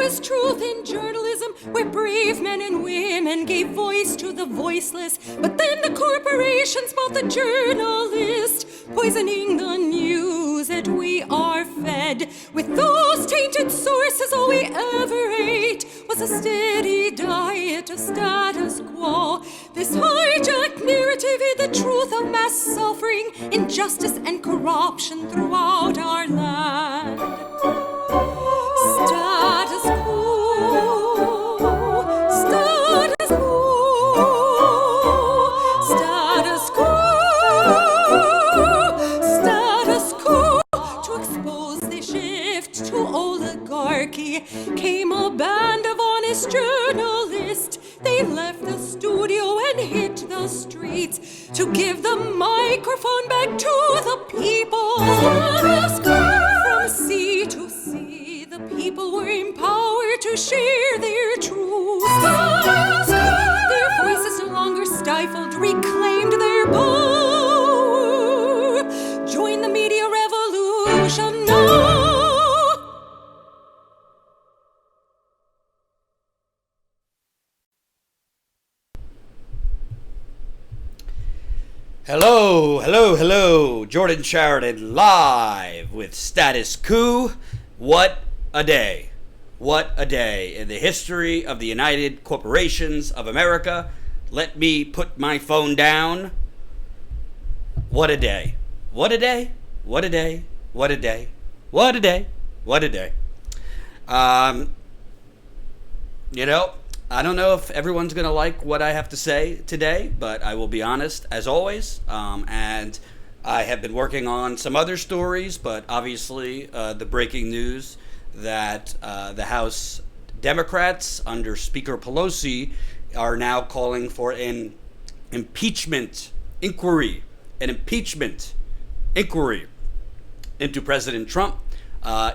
is truth in journalism, where brave men and women gave voice to the voiceless. But then the corporations bought the journalist, poisoning the news that we are fed. With those tainted sources, all we ever ate was a steady diet of status quo. This hijacked narrative is the truth of mass suffering, injustice, and corruption throughout our land. Status quo, status quo, status quo, status quo. To expose the shift to oligarchy came a band of honest journalists. They left the studio and hit the streets to give the microphone back to the people. Status quo. From sea to sea, the people were empowered to share their truth. Their voices no longer stifled, reclaimed their power. Join the media revolution now. Hello, hello, hello. Jordan Sheridan live with Status Quo. What a day. What a day in the history of the United Corporations of America. Let me put my phone down. What a day. What a day. What a day. What a day. What a day. What a day. I don't know if everyone's going to like what I have to say today, but I will be honest, as always. And I have been working on some other stories, but obviously the breaking news that the House Democrats under Speaker Pelosi are now calling for an impeachment inquiry. An impeachment inquiry into President Trump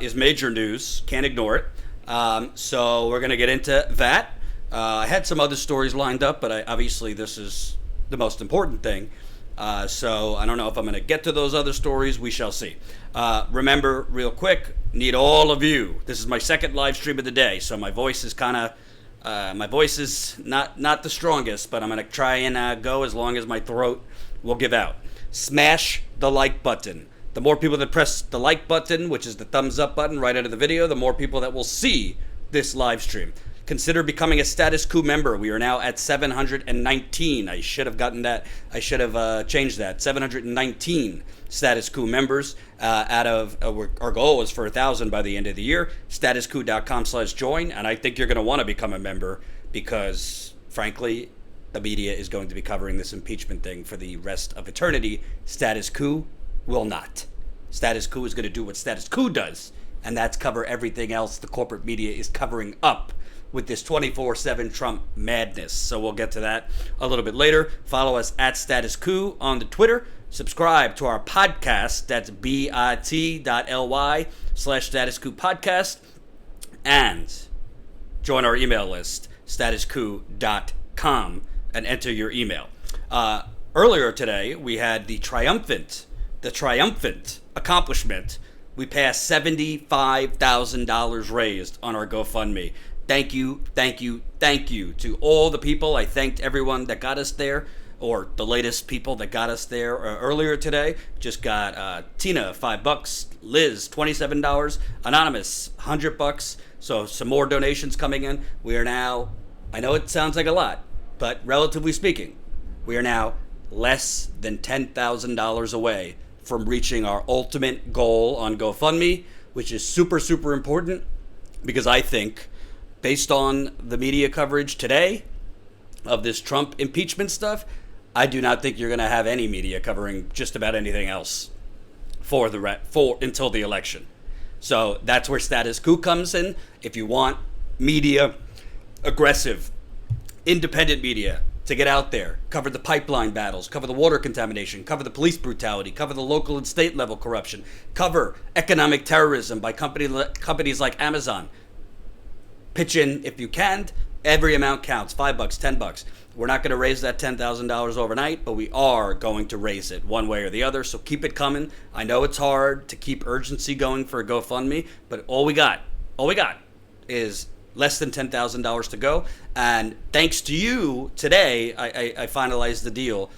is major news. Can't ignore it. So we're going to get into that. I had some other stories lined up, but obviously this is the most important thing. So I don't know if I'm going to get to those other stories. We shall see. Remember, real quick, need all of you. This is my second live stream of the day, so my voice is not the strongest, but I'm going to try and go as long as my throat will give out. Smash the like button. The more people that press the like button, which is the thumbs up button right under the video, the more people that will see this live stream. Consider becoming a Status Quo member. We are now at 719. I should have gotten that. I should have changed that. 719 Status Quo members out of our goal is for 1,000 by the end of the year. Statusquo.com/join. And I think you're going to want to become a member because, frankly, the media is going to be covering this impeachment thing for the rest of eternity. Status Quo will not. Status Quo is going to do what Status Quo does, and that's cover everything else the corporate media is covering up with this 24/7 Trump madness. So we'll get to that a little bit later. Follow us at Status Quo on the Twitter. Subscribe to our podcast. That's bit.ly/Status Quo podcast. And join our email list, statusquo.com, and enter your email. Earlier today, we had the triumphant accomplishment. We passed $75,000 raised on our GoFundMe. Thank you to all the people. I thanked everyone that got us there, or the latest people that got us there earlier today. Just got Tina, $5, Liz, $27, Anonymous, $100. So some more donations coming in. We are now, I know it sounds like a lot, but relatively speaking, we are now less than $10,000 away from reaching our ultimate goal on GoFundMe, which is super, super important because I think, based on the media coverage today of this Trump impeachment stuff, I do not think you're going to have any media covering just about anything else for until the election. So that's where Status Quo comes in. If you want media, aggressive, independent media to get out there, cover the pipeline battles, cover the water contamination, cover the police brutality, cover the local and state level corruption, cover economic terrorism by companies like Amazon, pitch in if you can. Every amount counts. $5, $10. We're not going to raise that $10,000 overnight, but we are going to raise it one way or the other. So keep it coming. I know it's hard to keep urgency going for a GoFundMe, but all we got is less than $10,000 to go. And thanks to you today, I finalized the deal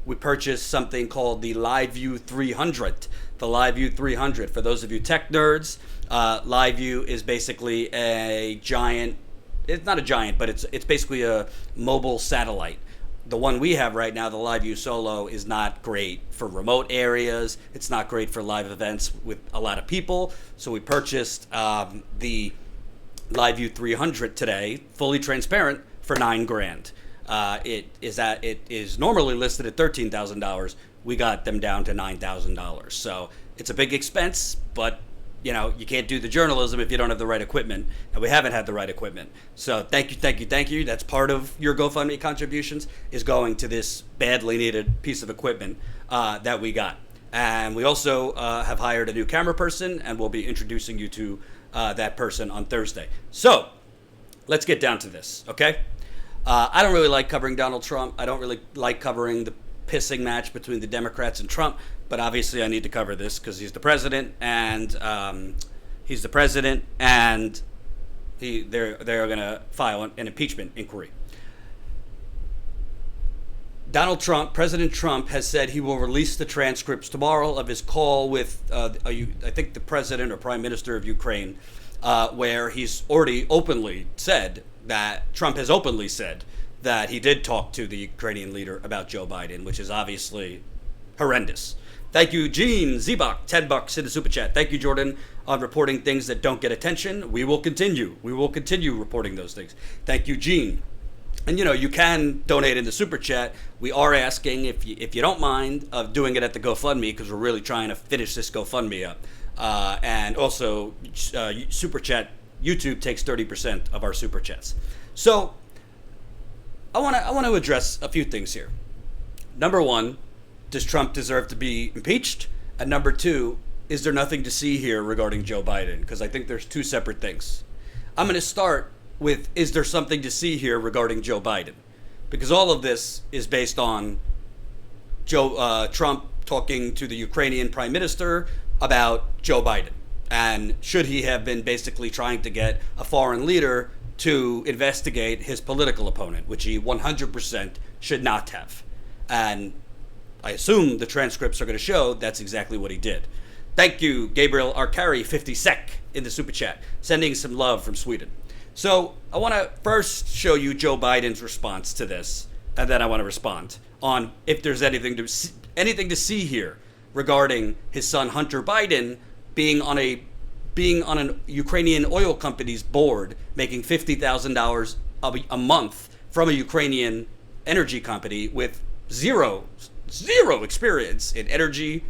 we purchased something called the LiveView 300. The LiveView 300. For those of you tech nerds, LiveView is basically a giant, it's not a giant, but it's basically a mobile satellite. The one we have right now, the LiveView Solo, is not great for remote areas. It's not great for live events with a lot of people. So we purchased the LiveView 300 today, fully transparent, for $9,000. It is normally listed at $13,000. We got them down to $9,000. So it's a big expense, but you can't do the journalism if you don't have the right equipment, and we haven't had the right equipment. So thank you. That's part of your GoFundMe contributions, is going to this badly needed piece of equipment that we got. And we also have hired a new camera person, and we'll be introducing you to that person on Thursday. So let's get down to this, okay? I don't really like covering Donald Trump. I don't really like covering the pissing match between the Democrats and Trump. But obviously, I need to cover this because he's the president, and they're going to file an impeachment inquiry. President Trump has said he will release the transcripts tomorrow of his call with, I think, the president or prime minister of Ukraine, where he's already openly said that Trump has openly said that he did talk to the Ukrainian leader about Joe Biden, which is obviously horrendous. Thank you, Gene Zebach, $10 in the super chat. Thank you, Jordan, on reporting things that don't get attention. We will continue. We will continue reporting those things. Thank you, Gene. And you can donate in the super chat. We are asking if you don't mind of doing it at the GoFundMe, because we're really trying to finish this GoFundMe up. And also, super chat. YouTube takes 30% of our super chats. So I want to address a few things here. Number one, does Trump deserve to be impeached? And number two, is there nothing to see here regarding Joe Biden? Because I think there's two separate things. I'm going to start with, is there something to see here regarding Joe Biden? Because all of this is based on Trump talking to the Ukrainian prime minister about Joe Biden. And should he have been basically trying to get a foreign leader to investigate his political opponent, which he 100% should not have. And I assume the transcripts are going to show that's exactly what he did. Thank you, Gabriel Arcari, 50 sec in the super chat, sending some love from Sweden. So I want to first show you Joe Biden's response to this, and then I want to respond on if there's anything to see here regarding his son Hunter Biden being on an Ukrainian oil company's board, making $50,000 a month from a Ukrainian energy company with zero experience in energy,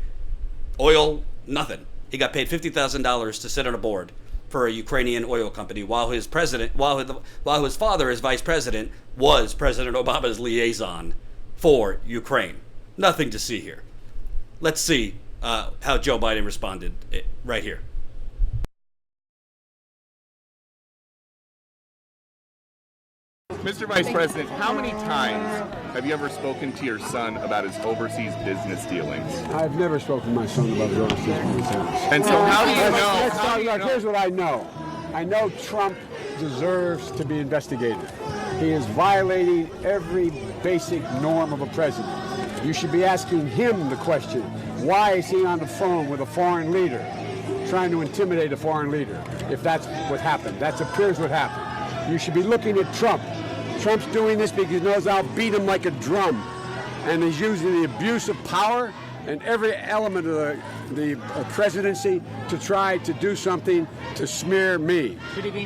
oil, nothing. He got paid $50,000 to sit on a board for a Ukrainian oil company while his father, as vice president, was President Obama's liaison for Ukraine. Nothing to see here. Let's see how Joe Biden responded right here. Mr. Vice President, how many times have you ever spoken to your son about his overseas business dealings? I've never spoken to my son about his overseas business dealings. And so how do you know? Let's talk about, here's what I know. I know Trump deserves to be investigated. He is violating every basic norm of a president. You should be asking him the question, why is he on the phone with a foreign leader, trying to intimidate a foreign leader, if that's what happened? That appears what happened. You should be looking at Trump. Trump's doing this because he knows I'll beat him like a drum. And he's using the abuse of power and every element of the presidency to try to do something to smear me.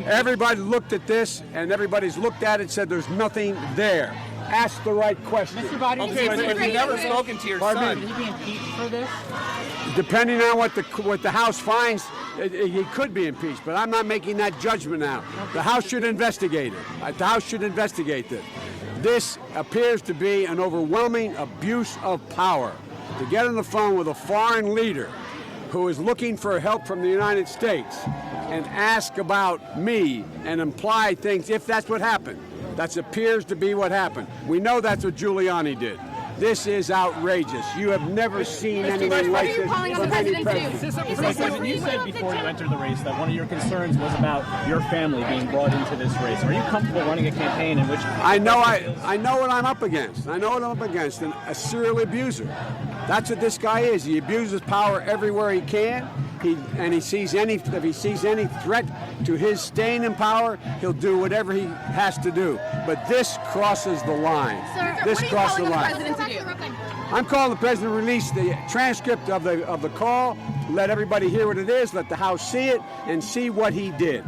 Everybody looked at this, and everybody's looked at it and said there's nothing there. Ask the right question. Mr. Biden, Okay, but if you've never spoken to your son, Should he be impeached for this? Depending on what the House finds, he could be impeached, but I'm not making that judgment now. The House should investigate it. The House should investigate this. This appears to be an overwhelming abuse of power. To get on the phone with a foreign leader who is looking for help from the United States and ask about me and imply things, if that's what happened. That appears to be what happened. We know that's what Giuliani did. This is outrageous. You have never seen anything like this from any president. Mr. Vice President, you said before you entered the race that one of your concerns was about your family being brought into this race. Are you comfortable running a campaign in which... I know what I'm up against. I know what I'm up against, a serial abuser. That's what this guy is. He abuses power everywhere he can. If he sees any threat to his staying in power, he'll do whatever he has to do. But this crosses the line. Sir, this crosses the line. President to do? I'm calling the president to release the transcript of the call, let everybody hear what it is, let the House see it, and see what he did.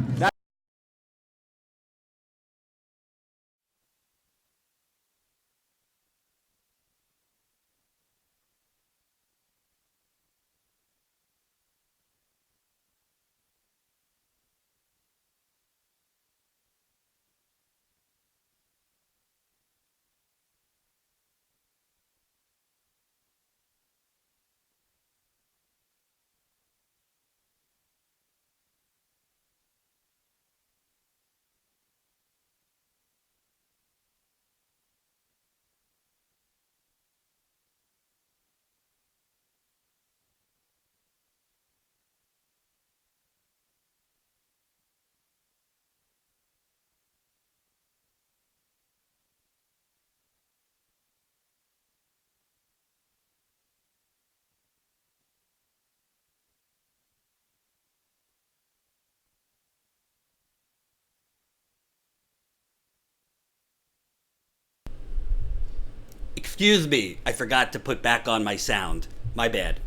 Excuse me, I forgot to put back on my sound. My bad.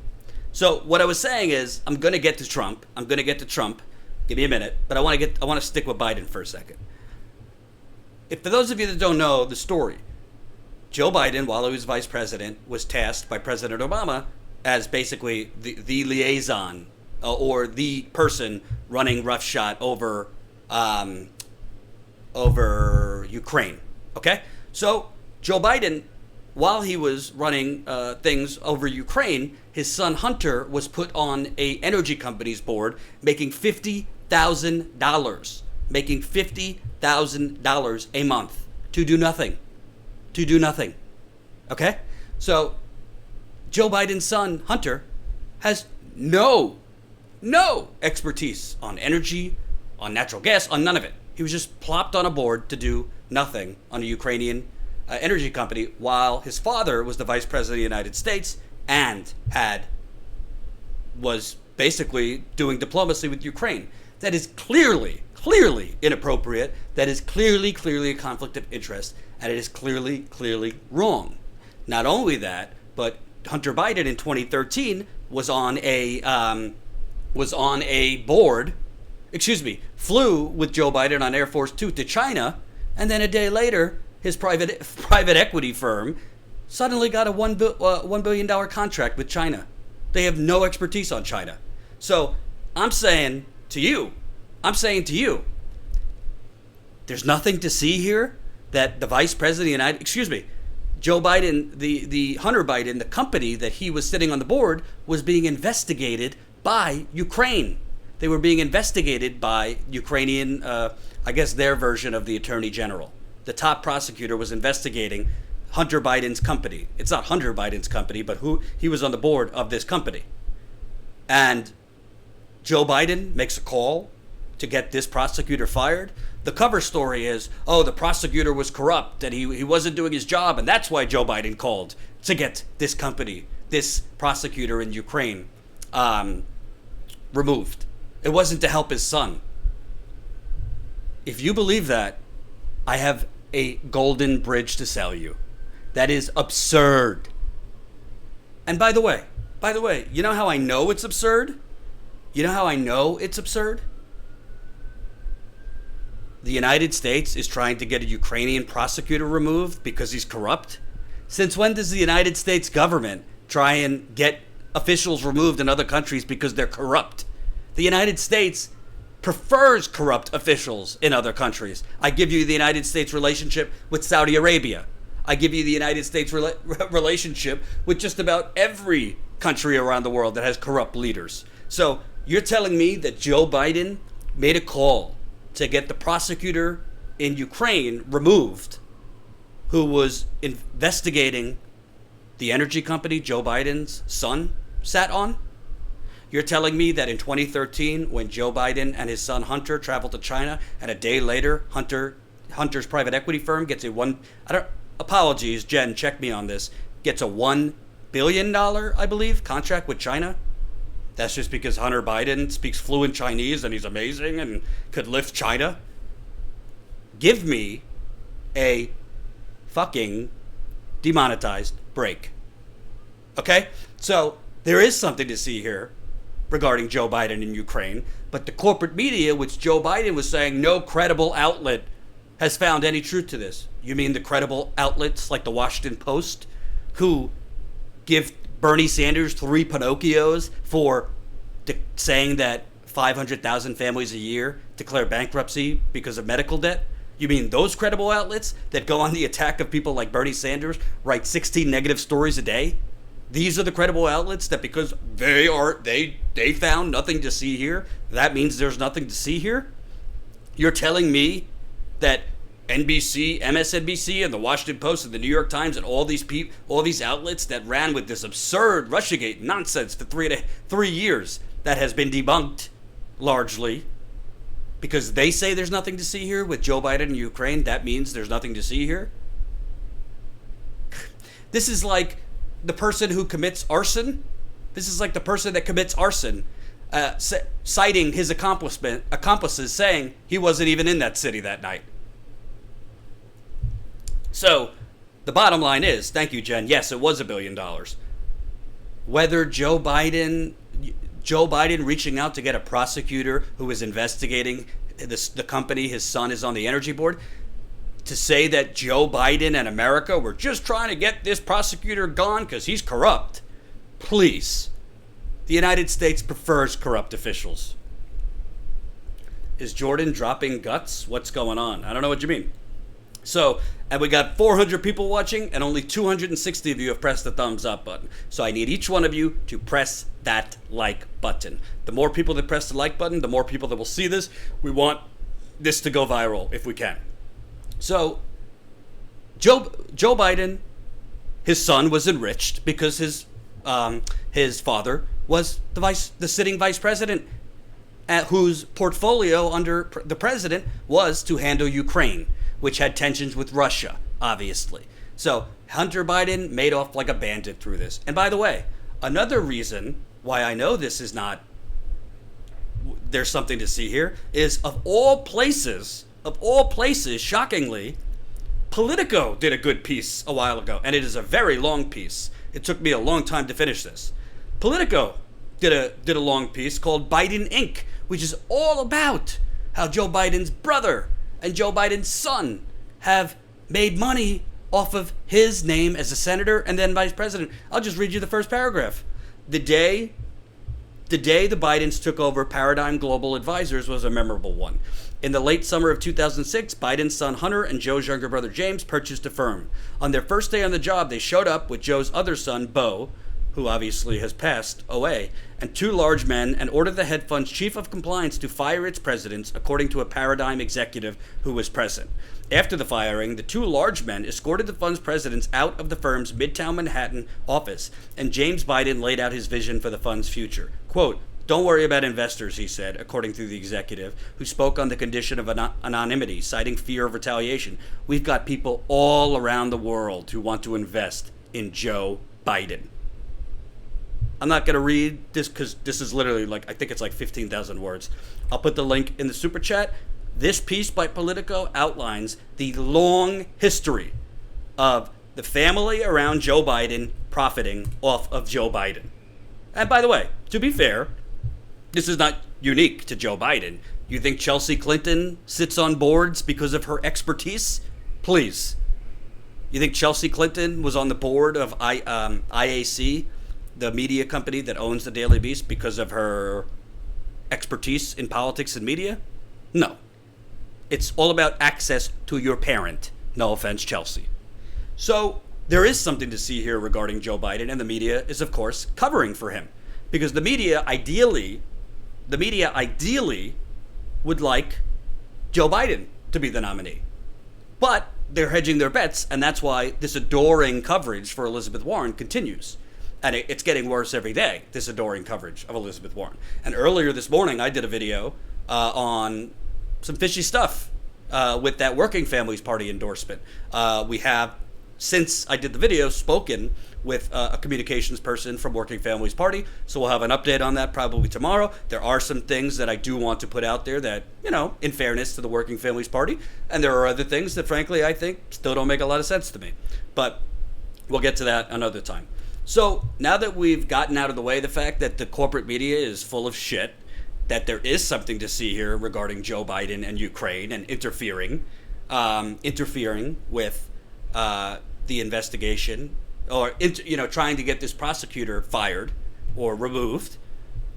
So what I was saying is, I'm going to get to Trump. Give me a minute, but I want to stick with Biden for a second. If for those of you that don't know the story, Joe Biden, while he was vice president, was tasked by President Obama as basically the liaison or the person running roughshod over Ukraine. Okay, so Joe Biden, while he was running things over Ukraine, his son Hunter was put on a energy company's board, making $50,000 a month to do nothing. Okay, so Joe Biden's son Hunter has no expertise on energy, on natural gas, on none of it. He was just plopped on a board to do nothing on a Ukrainian energy company, while his father was the vice president of the United States and was basically doing diplomacy with Ukraine. That is clearly inappropriate. That is clearly a conflict of interest, and it is clearly wrong. Not only that, but Hunter Biden in 2013 was on a board. Flew with Joe Biden on Air Force Two to China, and then a day later, his private equity firm suddenly got a $1 billion contract with China. They have no expertise on China. So I'm saying to you, there's nothing to see here that the vice president of Joe Biden, the Hunter Biden, the company that he was sitting on the board, was being investigated by Ukraine. They were being investigated by Ukrainian, I guess their version of the Attorney General. The top prosecutor was investigating Hunter Biden's company. It's not Hunter Biden's company, but he was on the board of this company. And Joe Biden makes a call to get this prosecutor fired. The cover story is, the prosecutor was corrupt and he wasn't doing his job, and that's why Joe Biden called to get this company, this prosecutor in Ukraine, removed. It wasn't to help his son. If you believe that, I have a golden bridge to sell you. That is absurd. And by the way, you know how I know it's absurd? The United States is trying to get a Ukrainian prosecutor removed because he's corrupt. Since when does the United States government try and get officials removed in other countries because they're corrupt? The United States prefers corrupt officials in other countries. I give you the United States relationship with Saudi Arabia. I give you the United States relationship with just about every country around the world that has corrupt leaders. So you're telling me that Joe Biden made a call to get the prosecutor in Ukraine removed, who was investigating the energy company Joe Biden's son sat on? You're telling me that in 2013, when Joe Biden and his son Hunter traveled to China, and a day later, Hunter's private equity firm gets apologies, Jen, check me on this, gets a $1 billion, I believe, contract with China? That's just because Hunter Biden speaks fluent Chinese and he's amazing and could lift China? Give me a fucking demonetized break. Okay? So there is something to see here regarding Joe Biden in Ukraine, but the corporate media, which Joe Biden was saying no credible outlet has found any truth to this. You mean the credible outlets like the Washington Post, who give Bernie Sanders 3 Pinocchios for saying that 500,000 families a year declare bankruptcy because of medical debt? You mean those credible outlets that go on the attack of people like Bernie Sanders, write 16 negative stories a day? These are the credible outlets that because they found nothing to see here, that means there's nothing to see here? You're telling me that NBC, MSNBC, and the Washington Post and the New York Times and all these outlets that ran with this absurd Russiagate nonsense for 3 years that has been debunked largely because they say there's nothing to see here with Joe Biden and Ukraine, that means there's nothing to see here? This is like the person who commits arson. This is like the person that commits arson, citing his accomplices saying he wasn't even in that city that night. So, the bottom line is, thank you, Jen, yes, it was $1 billion. Whether Joe Biden reaching out to get a prosecutor who is investigating the company his son is on the energy board, to say that Joe Biden and America were just trying to get this prosecutor gone because he's corrupt. Please. The United States prefers corrupt officials. Is Jordan dropping guts? What's going on? I don't know what you mean. So, and we got 400 people watching, and only 260 of you have pressed the thumbs up button. So I need each one of you to press that like button. The more people that press the like button, the more people that will see this. We want this to go viral if we can. So, Joe Biden, his son was enriched because his father was the sitting vice president, whose portfolio under the president was to handle Ukraine, which had tensions with Russia, obviously. So Hunter Biden made off like a bandit through this. And by the way, another reason why I know this is not, there's something to see here, is of all places, shockingly, Politico did a good piece a while ago, and it is a very long piece. It took me a long time to finish this. Politico did a long piece called Biden Inc., which is all about how Joe Biden's brother and Joe Biden's son have made money off of his name as a senator and then vice president. I'll just read you the first paragraph. The day the Bidens took over Paradigm Global Advisors was a memorable one. In the late summer of 2006, Biden's son Hunter and Joe's younger brother James purchased a firm. On their first day on the job, they showed up with Joe's other son, Beau, who obviously has passed away, and 2 large men, and ordered the hedge fund's chief of compliance to fire its presidents, according to a Paradigm executive who was present. After the firing, the 2 large men escorted the fund's presidents out of the firm's Midtown Manhattan office, and James Biden laid out his vision for the fund's future. Quote, "Don't worry about investors," he said, according to the executive, who spoke on the condition of anonymity, citing fear of retaliation. "We've got people all around the world who want to invest in Joe Biden." I'm not going to read this because this is literally I think it's like 15,000 words. I'll put the link in the super chat. This piece by Politico outlines the long history of the family around Joe Biden profiting off of Joe Biden. And by the way, to be fair, this is not unique to Joe Biden. You think Chelsea Clinton sits on boards because of her expertise? Please. You think Chelsea Clinton was on the board of IAC, the media company that owns the Daily Beast, because of her expertise in politics and media? No. It's all about access to your parent. No offense, Chelsea. So there is something to see here regarding Joe Biden, and the media is, of course, covering for him. Because the media ideally would like Joe Biden to be the nominee. But they're hedging their bets, and that's why this adoring coverage for Elizabeth Warren continues. And it's getting worse every day, this adoring coverage of Elizabeth Warren. And earlier this morning, I did a video on some fishy stuff with that Working Families Party endorsement. We have, since I did the video, spoken with a communications person from Working Families Party, so we'll have an update on that probably tomorrow. There are some things that I do want to put out there that, in fairness to the Working Families Party, and there are other things that, frankly, I think still don't make a lot of sense to me. But we'll get to that another time. So now that we've gotten out of the way the fact that the corporate media is full of shit, that there is something to see here regarding Joe Biden and Ukraine and interfering with the investigation, or trying to get this prosecutor fired or removed,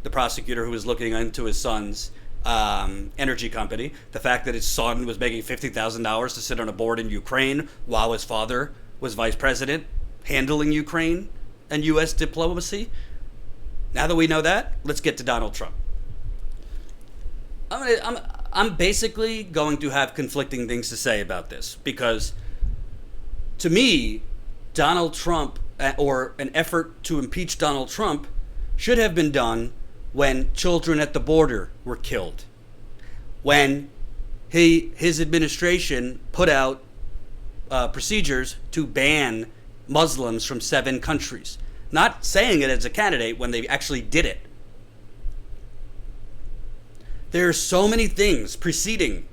the prosecutor who was looking into his son's energy company, the fact that his son was making $50,000 to sit on a board in Ukraine while his father was vice president handling Ukraine and U.S. diplomacy. Now that we know that, let's get to Donald Trump. I'm basically going to have conflicting things to say about this, because to me, Donald Trump, or an effort to impeach Donald Trump, should have been done when children at the border were killed, when his administration put out procedures to ban Muslims from 7 countries. Not saying it as a candidate when they actually did it. There are so many things preceding.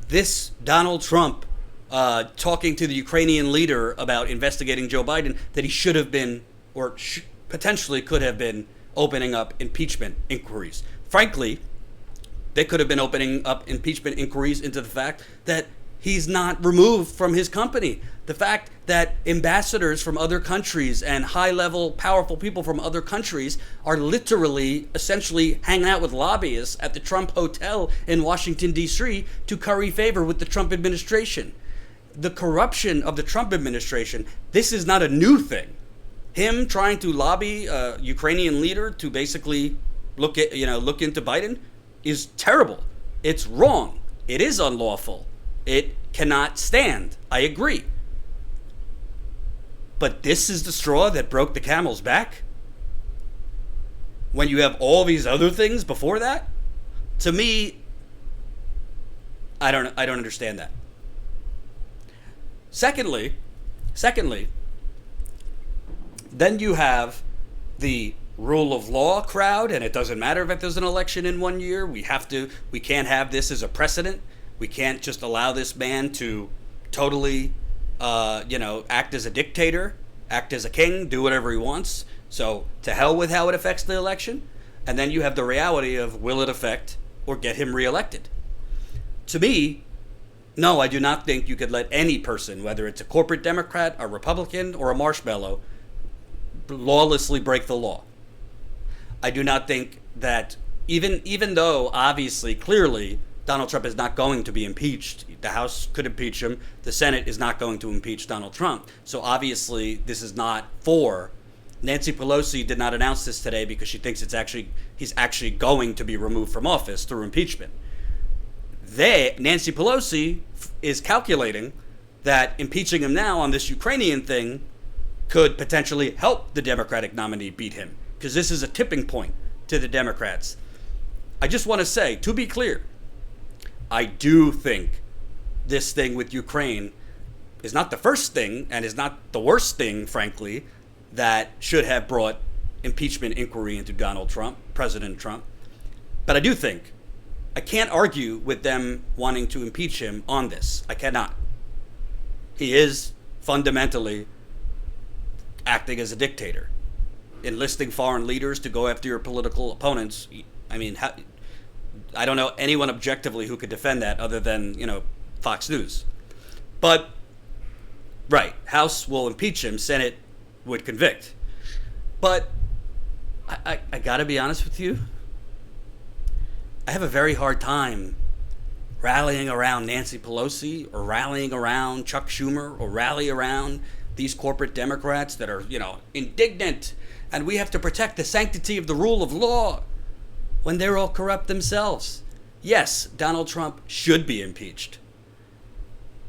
This Donald Trump talking to the Ukrainian leader about investigating Joe Biden, that he should have been, or potentially could have been, opening up impeachment inquiries. Frankly, they could have been opening up impeachment inquiries into the fact that he's not removed from his company. The fact that ambassadors from other countries and high-level, powerful people from other countries are literally, essentially hanging out with lobbyists at the Trump Hotel in Washington, D.C. to curry favor with the Trump administration. The corruption of the Trump administration, this is not a new thing. Him trying to lobby a Ukrainian leader to basically look into Biden is terrible. It's wrong. It is unlawful. It cannot stand. I agree. But this is the straw that broke the camel's back? When you have all these other things before that? To me, I don't understand that. Secondly, then you have the rule of law crowd, and it doesn't matter if there's an election in 1 year. We can't have this as a precedent. We can't just allow this man to totally, act as a dictator, act as a king, do whatever he wants. So to hell with how it affects the election. And then you have the reality of, will it affect or get him reelected? To me, no, I do not think you could let any person, whether it's a corporate Democrat, a Republican, or a marshmallow, lawlessly break the law. I do not think that, even though obviously, clearly, Donald Trump is not going to be impeached. The House could impeach him. The Senate is not going to impeach Donald Trump. So obviously, this is not for. Nancy Pelosi did not announce this today because she thinks he's actually going to be removed from office through impeachment. Nancy Pelosi is calculating that impeaching him now on this Ukrainian thing could potentially help the Democratic nominee beat him, because this is a tipping point to the Democrats. I just want to say, to be clear, I do think this thing with Ukraine is not the first thing, and is not the worst thing, frankly, that should have brought impeachment inquiry into Donald Trump, President Trump. But I do think, I can't argue with them wanting to impeach him on this. I cannot. He is fundamentally acting as a dictator, enlisting foreign leaders to go after your political opponents. I mean, I don't know anyone objectively who could defend that other than, Fox News. But, right, House will impeach him, Senate would convict. But I gotta be honest with you, I have a very hard time rallying around Nancy Pelosi, or rallying around Chuck Schumer, or rally around these corporate Democrats that are, indignant, and we have to protect the sanctity of the rule of law. when they're all corrupt themselves. Yes, Donald Trump should be impeached.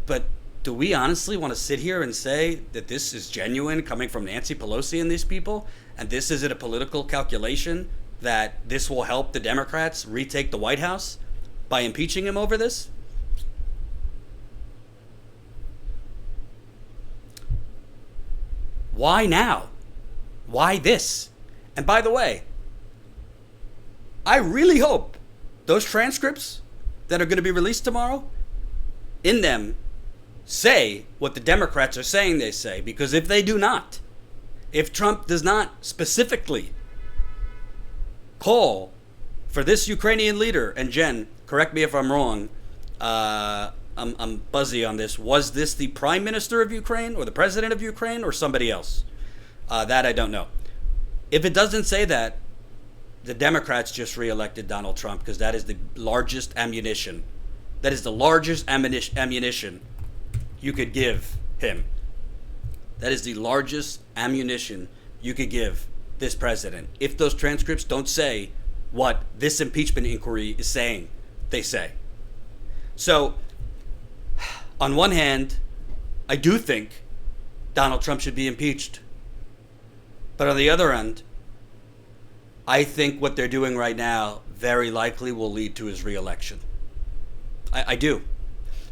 But do we honestly want to sit here and say that this is genuine coming from Nancy Pelosi and these people? And this isn't a political calculation that this will help the Democrats retake the White House by impeaching him over this? Why now? Why this? And by the way, I really hope those transcripts that are going to be released tomorrow, in them, say what the Democrats are saying they say. Because if they do not, if Trump does not specifically call for this Ukrainian leader, and Jen, correct me if I'm wrong, I'm buzzy on this. Was this the Prime Minister of Ukraine or the President of Ukraine or somebody else? That I don't know. If it doesn't say that, the Democrats just reelected Donald Trump because that is the largest ammunition. That is the largest ammunition you could give him. That is the largest ammunition you could give this president. If those transcripts don't say what this impeachment inquiry is saying, they say. So, on one hand, I do think Donald Trump should be impeached. But on the other end, I think what they're doing right now very likely will lead to his reelection. I do.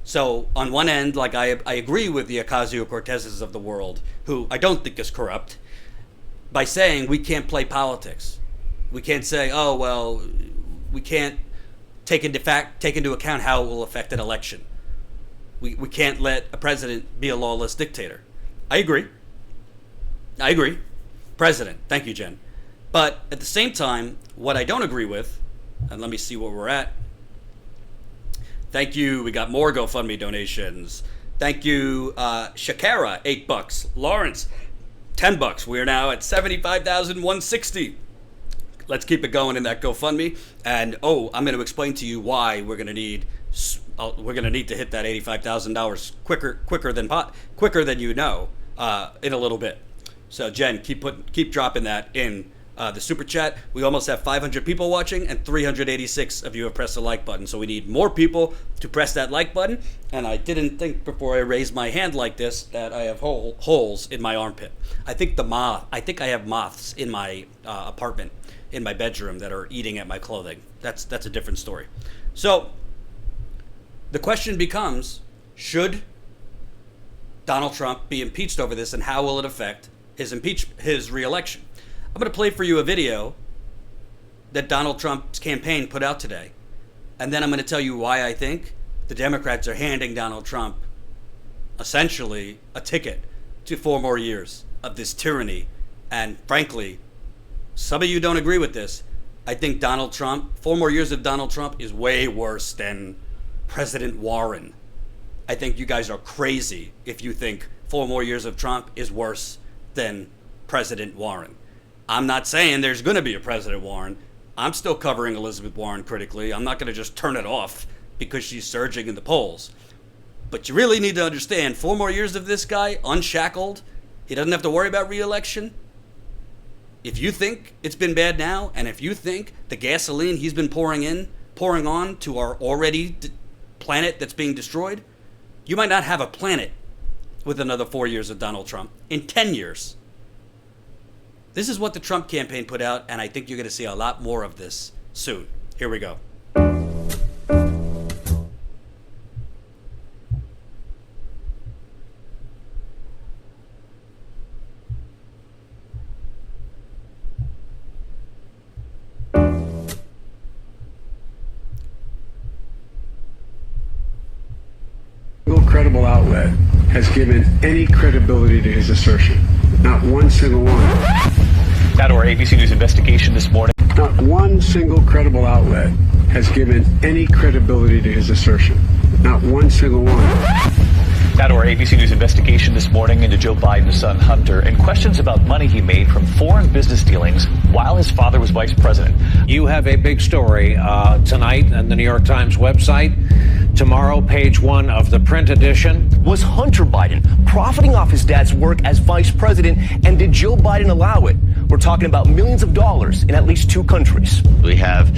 So on one end, like I agree with the Ocasio-Cortezes of the world, who I don't think is corrupt, by saying we can't play politics. We can't say, oh, well, we can't take into account how it will affect an election. We can't let a president be a lawless dictator. I agree. President. Thank you, Jen. But at the same time, what I don't agree with, and let me see where we're at. Thank you. We got more GoFundMe donations. Thank you, Shakara, $8. Lawrence, $10. We are now at 75,160. Let's keep it going in that GoFundMe. And I'm going to explain to you why we're going to need to hit that $85,000 quicker than you know in a little bit. So Jen, keep dropping that in the super chat. We almost have 500 people watching, and 386 of you have pressed the like button. So we need more people to press that like button. And I didn't think before I raised my hand like this that I have holes in my armpit. I think I have moths in my apartment, in my bedroom, that are eating at my clothing. That's a different story. So the question becomes, should Donald Trump be impeached over this, and how will it affect his reelection? I'm going to play for you a video that Donald Trump's campaign put out today. And then I'm going to tell you why I think the Democrats are handing Donald Trump essentially a ticket to 4 more years of this tyranny. And frankly, some of you don't agree with this. I think Donald Trump, 4 more years of Donald Trump is way worse than President Warren. I think you guys are crazy if you think 4 more years of Trump is worse than President Warren. I'm not saying there's going to be a President Warren. I'm still covering Elizabeth Warren critically. I'm not going to just turn it off because she's surging in the polls. But you really need to understand, 4 more years of this guy, unshackled, he doesn't have to worry about re-election. If you think it's been bad now, and if you think the gasoline he's been pouring on to our already planet that's being destroyed, you might not have a planet with another 4 years of Donald Trump. In 10 years. This is what the Trump campaign put out, and I think you're going to see a lot more of this soon. Here we go. No credible outlet has given any credibility to his assertion. Not one single one. Now to our ABC News investigation this morning. Not one single credible outlet has given any credibility to his assertion. Not one single one. Now to our ABC News investigation this morning into Joe Biden's son Hunter and questions about money he made from foreign business dealings while his father was vice president. You have a big story tonight on the New York Times website. Tomorrow, page 1 of the print edition. Was Hunter Biden profiting off his dad's work as vice president, and did Joe Biden allow it? We're talking about millions of dollars in at least 2 countries. We have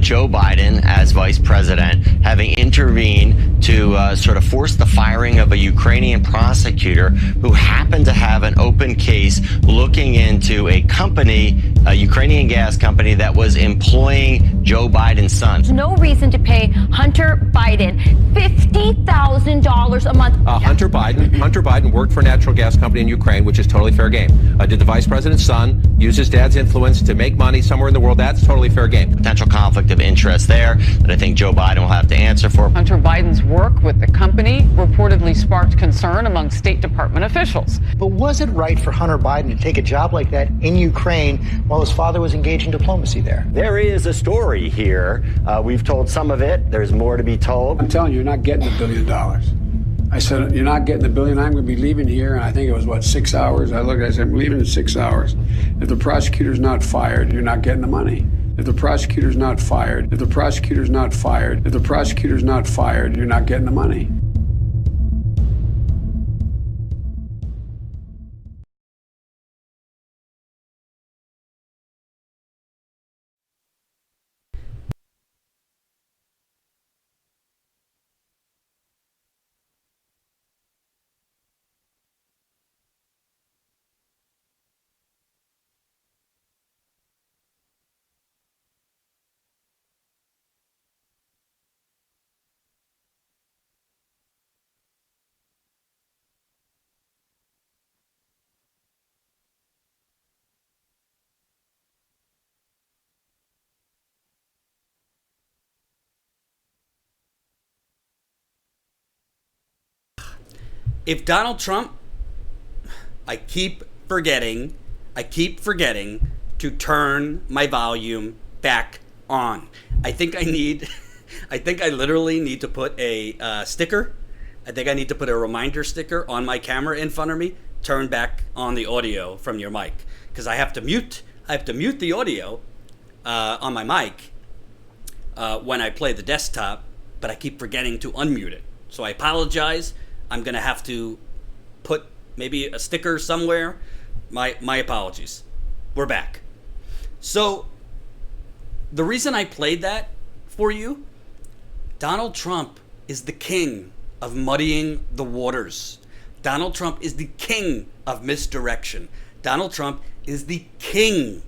Joe Biden as vice president having intervened to sort of force the firing of a Ukrainian prosecutor who happened to have an open case looking into a company, a Ukrainian gas company that was employing Joe Biden's son. There's no reason to pay Hunter Biden $50,000 a month. Hunter Biden worked for a natural gas company in Ukraine, which is totally fair game. Did the vice president's son use his dad's influence to make money somewhere in the world? That's totally fair game. Potential conflict of interest there that I think Joe Biden will have to answer for. Hunter Biden's work with the company reportedly sparked concern among State Department officials. But was it right for Hunter Biden to take a job like that in Ukraine while his father was engaged in diplomacy there? There is a story here. We've told some of it. There's more to be told. I'm telling you, you're not getting $1 billion. I said, you're not getting $1 billion. I'm going to be leaving here. And I think it was, 6 hours? I said, I'm leaving in 6 hours. If the prosecutor's not fired, you're not getting the money. If the prosecutor's not fired, you're not getting the money. If Donald Trump, I keep forgetting to turn my volume back on. I think I literally need to put a sticker. I think I need to put a reminder sticker on my camera in front of me. Turn back on the audio from your mic, because I have to mute the audio on my mic when I play the desktop, but I keep forgetting to unmute it. So I apologize. I'm going to have to put maybe a sticker somewhere. My apologies. We're back. So the reason I played that for you, Donald Trump is the king of muddying the waters. Donald Trump is the king of misdirection. Donald Trump is the king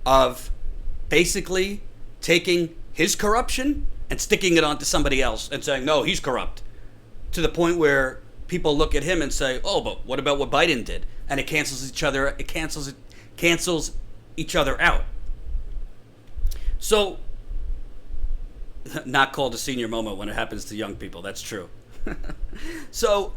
of basically taking his corruption and sticking it onto somebody else and saying, no, he's corrupt. To the point where people look at him and say, oh, but what about what Biden did? And it cancels each other out. So, not called a senior moment when it happens to young people. That's true. So,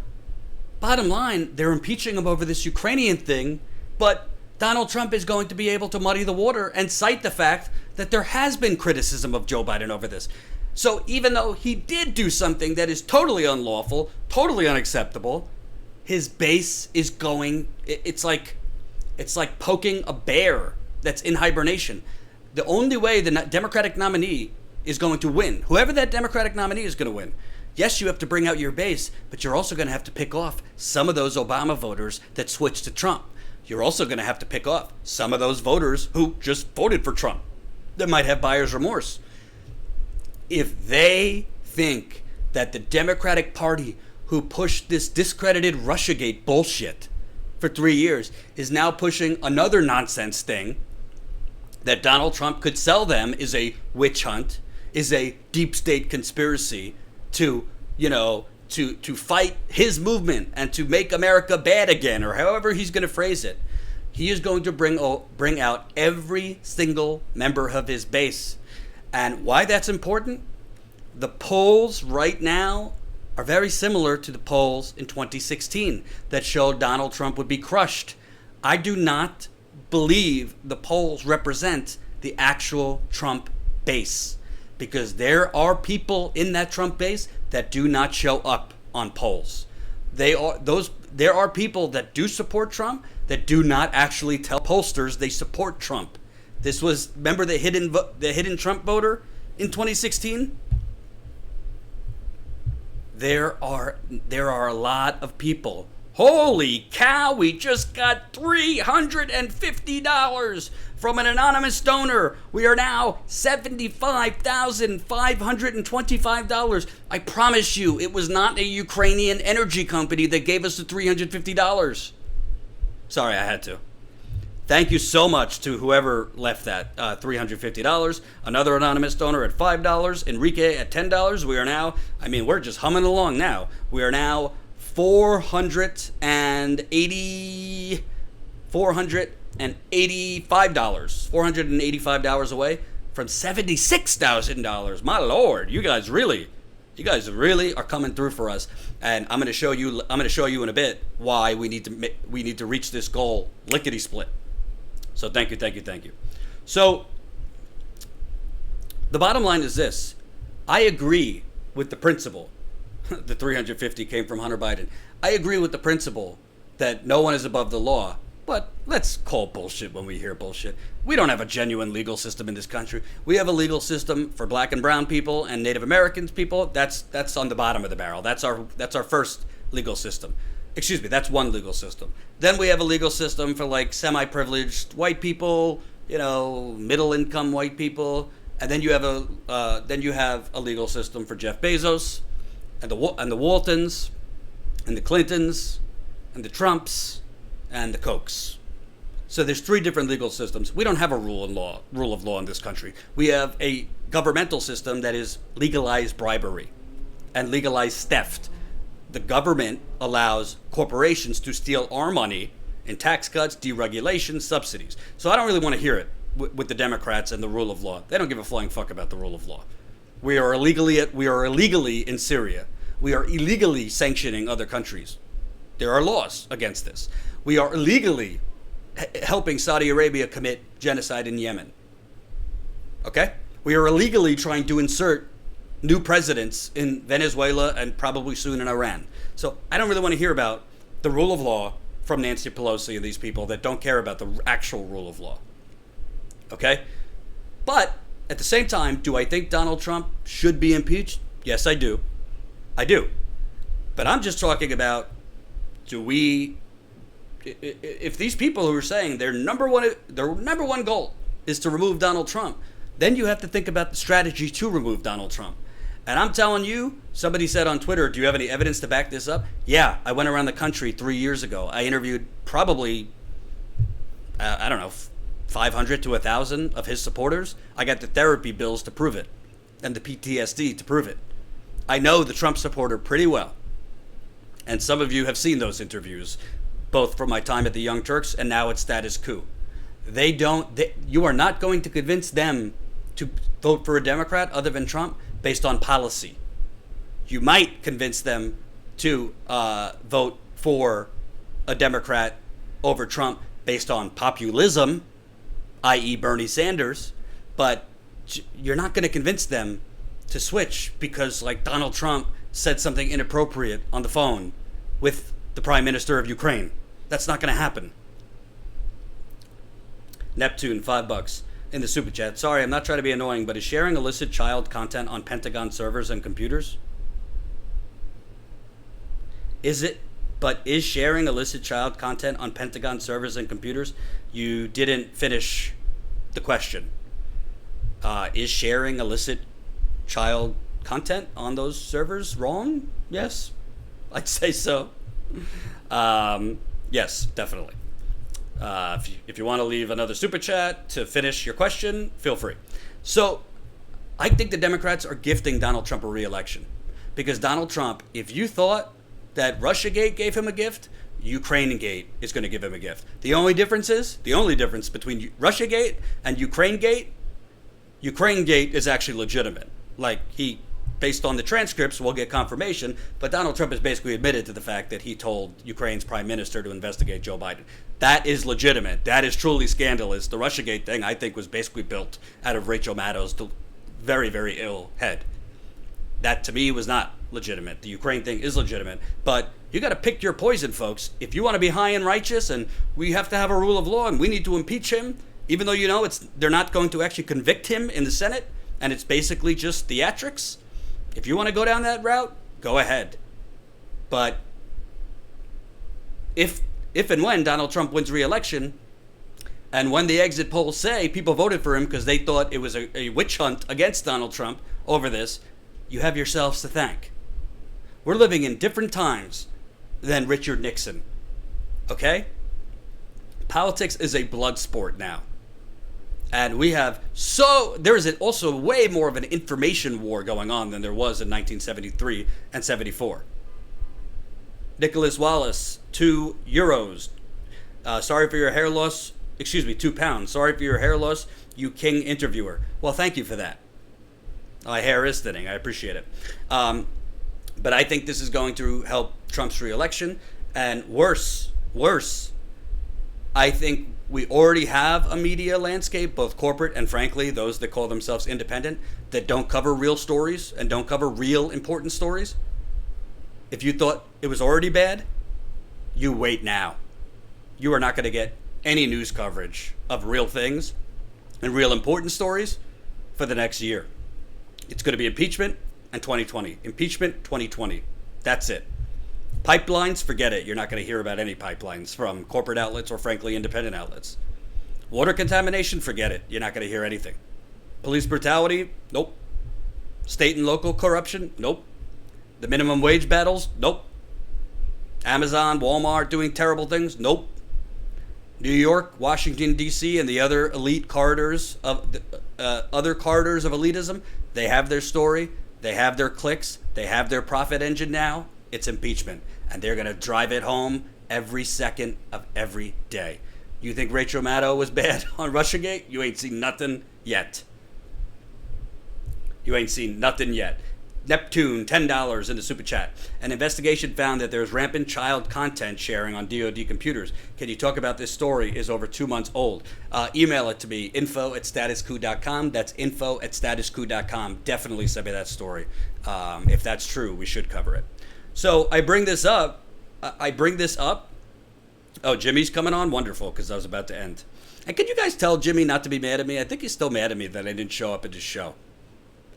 bottom line, they're impeaching him over this Ukrainian thing, but Donald Trump is going to be able to muddy the water and cite the fact that there has been criticism of Joe Biden over this. So even though he did do something that is totally unlawful, totally unacceptable, his base is going, it's like poking a bear that's in hibernation. The only way the Democratic nominee is going to win, whoever that Democratic nominee is going to win, yes, you have to bring out your base, but you're also going to have to pick off some of those Obama voters that switched to Trump. You're also going to have to pick off some of those voters who just voted for Trump that might have buyer's remorse. If they think that the Democratic Party, who pushed this discredited Russiagate bullshit for 3 years, is now pushing another nonsense thing that Donald Trump could sell them is a witch hunt, is a deep state conspiracy to fight his movement and to make America bad again, or however he's going to phrase it, he is going to bring out every single member of his base. And why that's important? The polls right now are very similar to the polls in 2016 that showed Donald Trump would be crushed. I do not believe the polls represent the actual Trump base, because there are people in that Trump base that do not show up on polls. There are people that do support Trump that do not actually tell pollsters they support Trump. This was, remember the hidden Trump voter in 2016? There are a lot of people Holy cow, we just got $350 from an anonymous donor. We are now $75,525. I promise you, it was not a Ukrainian energy company that gave us the $350. Sorry, I had to. Thank you so much to whoever left that $350. Another anonymous donor at $5. Enrique at $10. We are now, we're just humming along now. We are now $485 away from $76,000. My Lord, you guys really are coming through for us. And I'm going to show you in a bit why we need to reach this goal lickety split. So thank you. So the bottom line is this. I agree with the principle. The 350 came from Hunter Biden. I agree with the principle that no one is above the law, but let's call bullshit when we hear bullshit. We don't have a genuine legal system in this country. We have a legal system for black and brown people and Native Americans people. That's on the bottom of the barrel. That's our first legal system. Excuse me, that's one legal system. Then we have a legal system for like semi-privileged white people, middle-income white people, and then you have a legal system for Jeff Bezos and the Waltons and the Clintons and the Trumps and the Kochs. So there's three different legal systems. We don't have a rule of law in this country. We have a governmental system that is legalized bribery and legalized theft. The government allows corporations to steal our money in tax cuts, deregulation, subsidies. So I don't really want to hear it with the Democrats and the rule of law. They don't give a flying fuck about the rule of law. We are illegally in Syria. We are illegally sanctioning other countries. There are laws against this. We are illegally helping Saudi Arabia commit genocide in Yemen. Okay? We are illegally trying to insert new presidents in Venezuela and probably soon in Iran. So I don't really want to hear about the rule of law from Nancy Pelosi and these people that don't care about the actual rule of law. Okay? But at the same time, do I think Donald Trump should be impeached? Yes, I do. I do. But I'm just talking about, if these people who are saying their number one goal is to remove Donald Trump, then you have to think about the strategy to remove Donald Trump. And I'm telling you, somebody said on Twitter, do you have any evidence to back this up? Yeah, I went around the country 3 years ago. I interviewed probably, 500 to 1,000 of his supporters. I got the therapy bills to prove it and the PTSD to prove it. I know the Trump supporter pretty well. And some of you have seen those interviews, both from my time at the Young Turks and now at Status Quo. You are not going to convince them to vote for a Democrat other than Trump based on policy. You might convince them to vote for a Democrat over Trump based on populism, i.e. Bernie Sanders, but you're not going to convince them to switch because like Donald Trump said something inappropriate on the phone with the Prime Minister of Ukraine. That's not going to happen. Neptune, $5 in the super chat. Sorry, I'm not trying to be annoying, but is sharing illicit child content on Pentagon servers and computers? Is sharing illicit child content on Pentagon servers and computers? You didn't finish the question. Is sharing illicit child content on those servers wrong? Yes, I'd say so. Yes, definitely. If you want to leave another super chat to finish your question, feel free. So I think the Democrats are gifting Donald Trump a re-election because Donald Trump, if you thought that Russiagate gave him a gift, Ukrainegate is going to give him a gift. The only difference between Russiagate and Ukrainegate is actually legitimate. Like based on the transcripts, we'll get confirmation, but Donald Trump has basically admitted to the fact that he told Ukraine's prime minister to investigate Joe Biden. That is legitimate. That is truly scandalous. The Russiagate thing, I think, was basically built out of Rachel Maddow's very, very ill head. That, to me, was not legitimate. The Ukraine thing is legitimate, but you got to pick your poison, folks. If you want to be high and righteous and we have to have a rule of law and we need to impeach him, even though they're not going to actually convict him in the Senate, and it's basically just theatrics. If you want to go down that route, go ahead. But if and when Donald Trump wins re-election, and when the exit polls say people voted for him because they thought it was a witch hunt against Donald Trump over this, you have yourselves to thank. We're living in different times than Richard Nixon. Okay? Politics is a blood sport now. And there is also way more of an information war going on than there was in 1973 and 74. Nicholas Wallace, €2. Sorry for your hair loss. Excuse me, £2. Sorry for your hair loss, you king interviewer. Well, thank you for that. My hair is thinning. I appreciate it. But I think this is going to help Trump's reelection. And worse, I think we already have a media landscape, both corporate and, frankly, those that call themselves independent, that don't cover real stories and don't cover real important stories. If you thought it was already bad, you wait now. You are not going to get any news coverage of real things and real important stories for the next year. It's going to be impeachment and 2020. Impeachment 2020. That's it. Pipelines, forget it. You're not going to hear about any pipelines from corporate outlets or, frankly, independent outlets. Water contamination, forget it. You're not going to hear anything. Police brutality, nope. State and local corruption, nope. The minimum wage battles, nope. Amazon, Walmart doing terrible things, nope. New York, Washington, D.C., and the other elite corridors of elitism, they have their story, they have their clicks, they have their profit engine now. It's impeachment, and they're going to drive it home every second of every day. You think Rachel Maddow was bad on Russiagate? You ain't seen nothing yet. You ain't seen nothing yet. Neptune, $10 in the super chat. An investigation found that there's rampant child content sharing on DoD computers. Can you talk about this story? Is over 2 months old. Email it to me, info@statuscoup.com. That's info@statuscoup.com. Definitely send me that story. If that's true, we should cover it. So I bring this up. Oh, Jimmy's coming on? Wonderful, because I was about to end. And could you guys tell Jimmy not to be mad at me? I think he's still mad at me that I didn't show up at his show.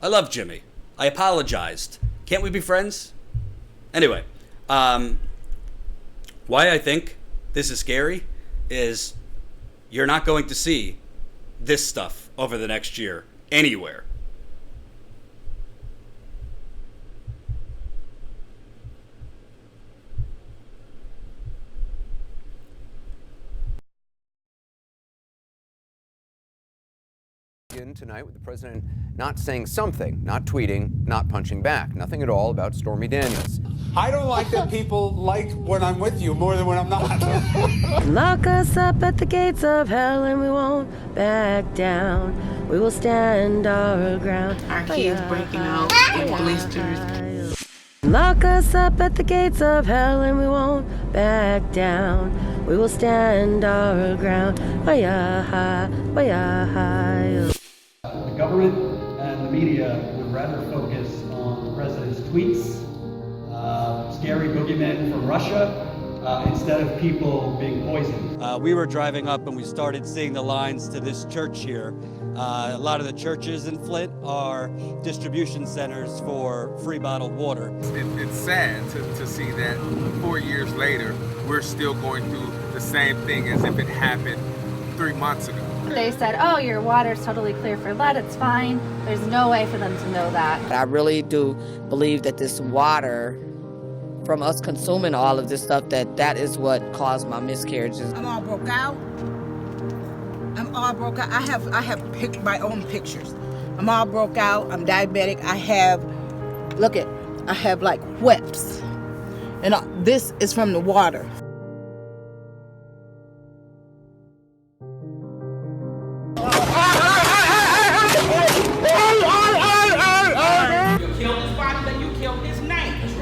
I love Jimmy. I apologized. Can't we be friends? Anyway, why I think this is scary is you're not going to see this stuff over the next year anywhere. Tonight with the president not saying something, not tweeting, not punching back. Nothing at all about Stormy Daniels. I don't like that people like when I'm with you more than when I'm not. Lock us up at the gates of hell and we won't back down. We will stand our ground. Our kids breaking out in blisters. Lock us up at the gates of hell and we won't back down. We will stand our ground. The government and the media would rather focus on the president's tweets, scary boogeymen from Russia, instead of people being poisoned. We were driving up and we started seeing the lines to this church here. A lot of the churches in Flint are distribution centers for free bottled water. It's sad to see that 4 years later, we're still going through the same thing as if it happened 3 months ago. They said, oh, your water's totally clear for lead, it's fine. There's no way for them to know that. I really do believe that this water, from us consuming all of this stuff, that is what caused my miscarriages. I'm all broke out. I have my own pictures. I'm all broke out. I'm diabetic. I have like whelps. And this is from the water.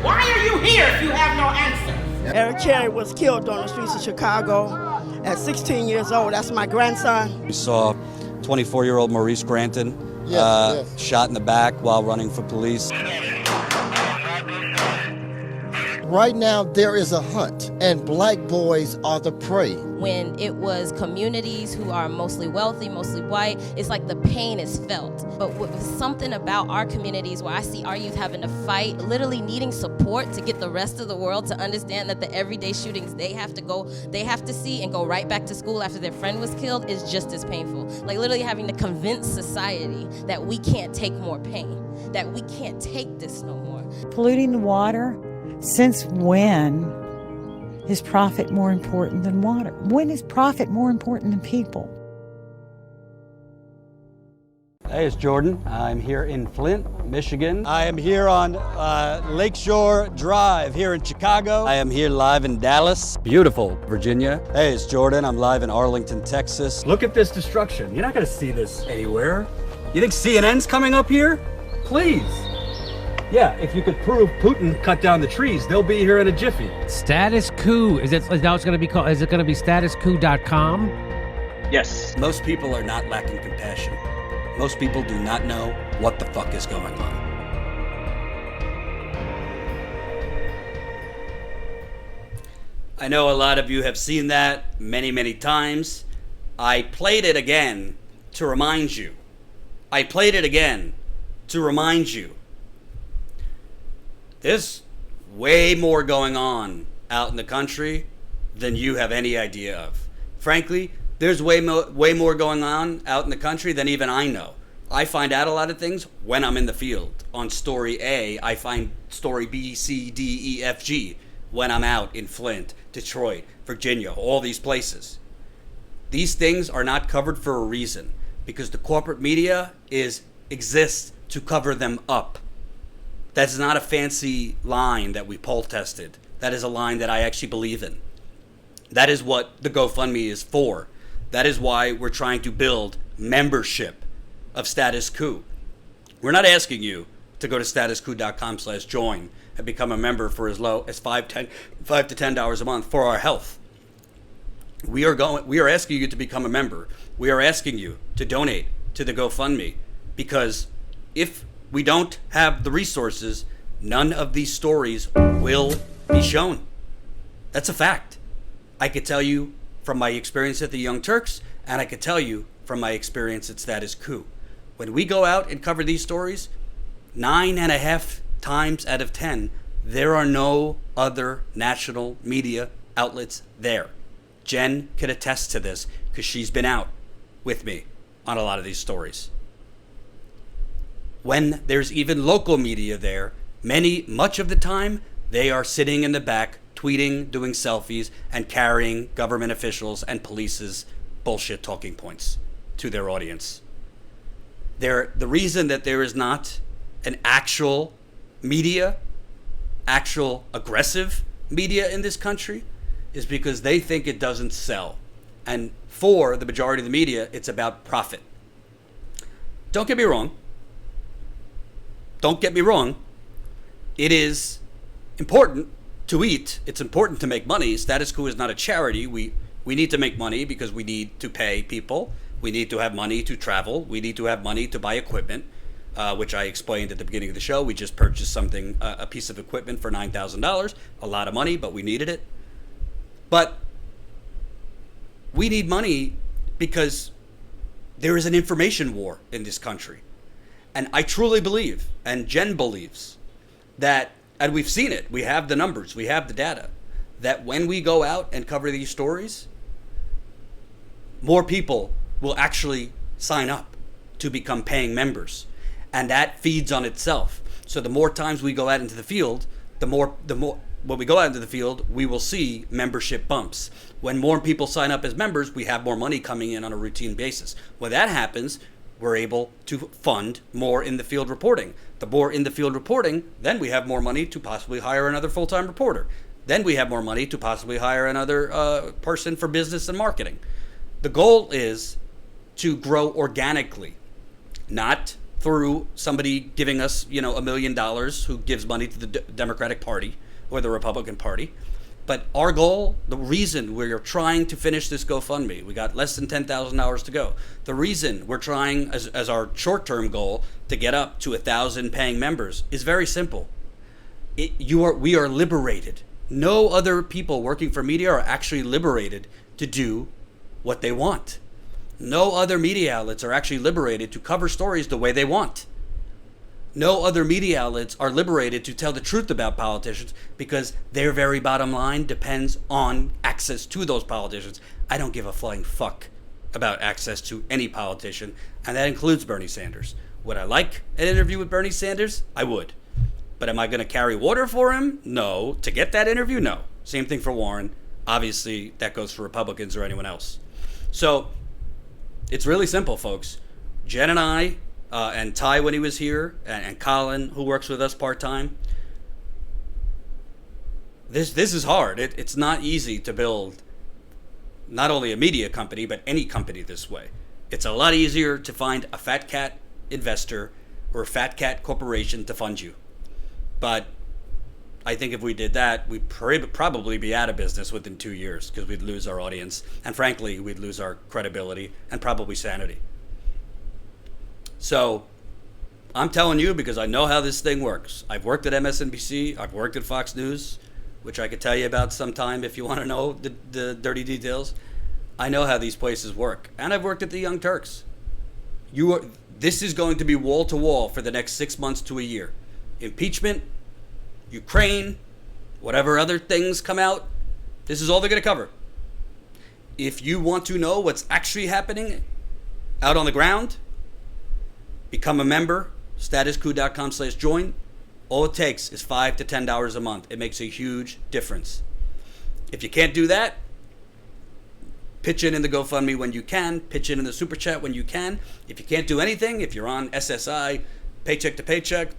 Why are you here if you have no answer? Eric Cherry was killed on the streets of Chicago at 16 years old. That's my grandson. We saw 24-year-old Maurice Granton shot in the back while running for police. Right now, there is a hunt, and black boys are the prey. When it was communities who are mostly wealthy, mostly white, it's like the pain is felt. But with something about our communities where I see our youth having to fight, literally needing support to get the rest of the world to understand that the everyday shootings they have to see and go right back to school after their friend was killed is just as painful. Like literally having to convince society that we can't take more pain, that we can't take this no more. Polluting the water? Since when is profit more important than water? When is profit more important than people? Hey, it's Jordan. I'm here in Flint, Michigan. I am here on Lakeshore Drive here in Chicago. I am here live in Dallas, beautiful Virginia. Hey, it's Jordan. I'm live in Arlington, Texas. Look at this destruction. You're not going to see this anywhere. You think CNN's coming up here? Please. Yeah, if you could prove Putin cut down the trees, they'll be here in a jiffy. Status coup. Is it now it's going to be called? Is it going to be statuscoup.com? Yes. Most people are not lacking compassion. Most people do not know what the fuck is going on. I know a lot of you have seen that many, many times. I played it again to remind you. There's way more going on out in the country than you have any idea of. Frankly, there's way more going on out in the country than even I know. I find out a lot of things when I'm in the field. On story A, I find story B, C, D, E, F, G when I'm out in Flint, Detroit, Virginia, all these places. These things are not covered for a reason because the corporate media exists to cover them up. That's not a fancy line that we poll tested. That is a line that I actually believe in. That is what the GoFundMe is for. That is why we're trying to build membership of Status Coup. We're not asking you to go to statuscoup.com/join and become a member for as low as $5 to $10 a month for our health. We are asking you to become a member. We are asking you to donate to the GoFundMe because if we don't have the resources, none of these stories will be shown. That's a fact. I could tell you from my experience at the Young Turks, and I could tell you from my experience at Status Coup. When we go out and cover these stories, 9.5 times out of 10, there are no other national media outlets there. Jen could attest to this because she's been out with me on a lot of these stories. When there's even local media there, much of the time, they are sitting in the back, tweeting, doing selfies, and carrying government officials and police's bullshit talking points to their audience. The reason that there is not an actual media, actual aggressive media in this country is because they think it doesn't sell. And for the majority of the media, it's about profit. Don't get me wrong. It is important to eat. It's important to make money. Status Quo is not a charity. We need to make money because we need to pay people. We need to have money to travel. We need to have money to buy equipment, which I explained at the beginning of the show. We just purchased a piece of equipment for $9,000. A lot of money, but we needed it. But we need money because there is an information war in this country. And I truly believe, and Jen believes, that, and we've seen it, we have the numbers, we have the data, that when we go out and cover these stories, more people will actually sign up to become paying members. And that feeds on itself. So the more times we go out into the field, the more when we go out into the field, we will see membership bumps. When more people sign up as members, we have more money coming in on a routine basis. When that happens, we're able to fund more in the field reporting. The more in the field reporting, then we have more money to possibly hire another full-time reporter. Then we have more money to possibly hire another person for business and marketing. The goal is to grow organically, not through somebody giving us, $1 million who gives money to the Democratic Party or the Republican Party. But our goal, the reason we're trying to finish this GoFundMe, we got less than $10,000 to go. The reason we're trying as our short-term goal to get up to 1,000 paying members is very simple. We are liberated. No other people working for media are actually liberated to do what they want. No other media outlets are actually liberated to cover stories the way they want. No other media outlets are liberated to tell the truth about politicians because their very bottom line depends on access to those politicians. I don't give a flying fuck about access to any politician, and that includes Bernie Sanders. Would I like an interview with Bernie Sanders? I would. But am I going to carry water for him? No. To get that interview? No. Same thing for Warren. Obviously, that goes for Republicans or anyone else. So it's really simple, folks. Jen and I, and Ty when he was here, and Colin, who works with us part-time, this is hard. It's not easy to build not only a media company, but any company this way. It's a lot easier to find a fat cat investor or a fat cat corporation to fund you. But I think if we did that, we'd probably be out of business within 2 years because we'd lose our audience. And frankly, we'd lose our credibility and probably sanity. So I'm telling you because I know how this thing works. I've worked at MSNBC. I've worked at Fox News, which I could tell you about sometime if you want to know the dirty details. I know how these places work. And I've worked at the Young Turks. This is going to be wall to wall for the next 6 months to a year. Impeachment, Ukraine, whatever other things come out, this is all they're going to cover. If you want to know what's actually happening out on the ground, become a member, statuscoup.com/join. All it takes is $5 to $10 a month. It makes a huge difference. If you can't do that, pitch in the GoFundMe when you can. Pitch in the Super Chat when you can. If you can't do anything, if you're on SSI, paycheck to paycheck,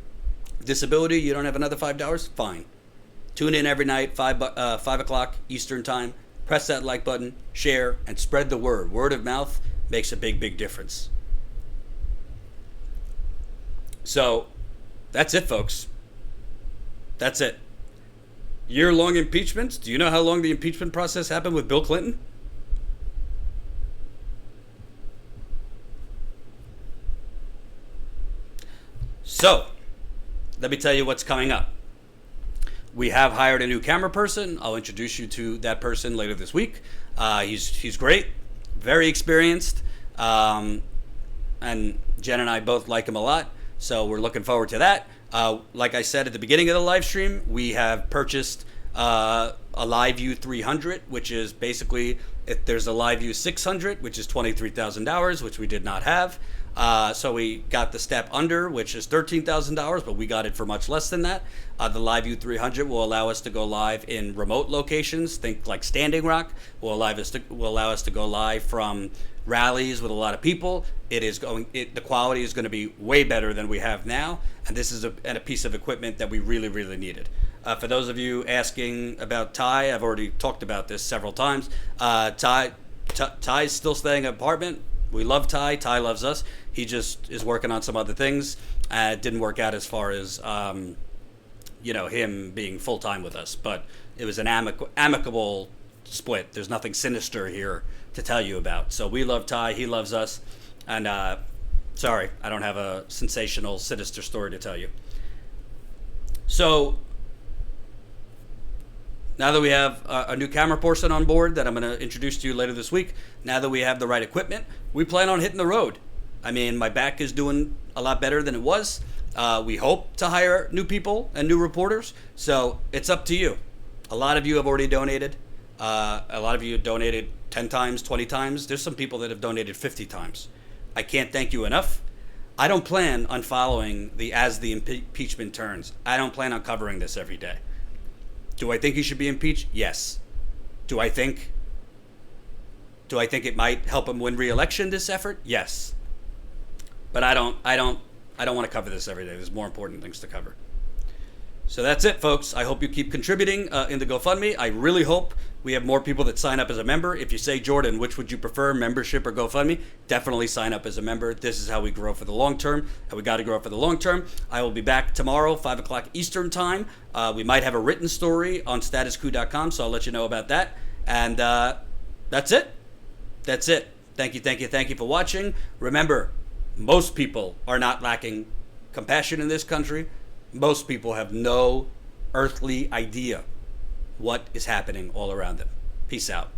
disability, you don't have another $5, fine. Tune in every night, 5 o'clock Eastern time. Press that like button, share, and spread the word. Word of mouth makes a big, big difference. So that's it, folks. That's it. Year-long impeachments. Do you know how long the impeachment process happened with Bill Clinton? So, let me tell you what's coming up. We have hired a new camera person. I'll introduce you to that person later this week. He's great, very experienced, and Jen and I both like him a lot. So we're looking forward to that. Like I said at the beginning of the live stream, we have purchased a LiveView 300, which is basically, if there's a LiveView 600, which is $23,000, which we did not have. So we got the step under, which is $13,000, but we got it for much less than that. The LiveView 300 will allow us to go live in remote locations. Think like Standing Rock. Will allow us to go live from rallies with a lot of people. The quality is going to be way better than we have now, and this is a piece of equipment that we really, really needed. For those of you asking about Ty, I've already talked about this several times. Ty's still staying in an apartment. We love Ty. Ty loves us. He just is working on some other things. It didn't work out as far as him being full time with us, but it was an amicable split. There's nothing sinister here to tell you about. So we love Ty. He loves us. And sorry, I don't have a sensational, sinister story to tell you. So now that we have a new camera person on board that I'm going to introduce to you later this week, now that we have the right equipment, we plan on hitting the road. I mean, my back is doing a lot better than it was. We hope to hire new people and new reporters, so it's up to you. A lot of you have already donated. A lot of you donated 10 times, 20 times. There's some people that have donated 50 times. I can't thank you enough. I don't plan on following as the impeachment turns. I don't plan on covering this every day. Do I think he should be impeached? Yes. Do I think it might help him win re-election, this effort? Yes. But I don't want to cover this every day. There's more important things to cover. So that's it, folks. I hope you keep contributing in the GoFundMe. I really hope we have more people that sign up as a member. If you say, Jordan, which would you prefer, membership or GoFundMe? Definitely sign up as a member. This is how we grow for the long term, and we got to grow for the long term. I will be back tomorrow, 5 o'clock Eastern time. We might have a written story on statuscoup.com, so I'll let you know about that. And that's it. That's it. Thank you for watching. Remember, most people are not lacking compassion in this country. Most people have no earthly idea what is happening all around them. Peace out.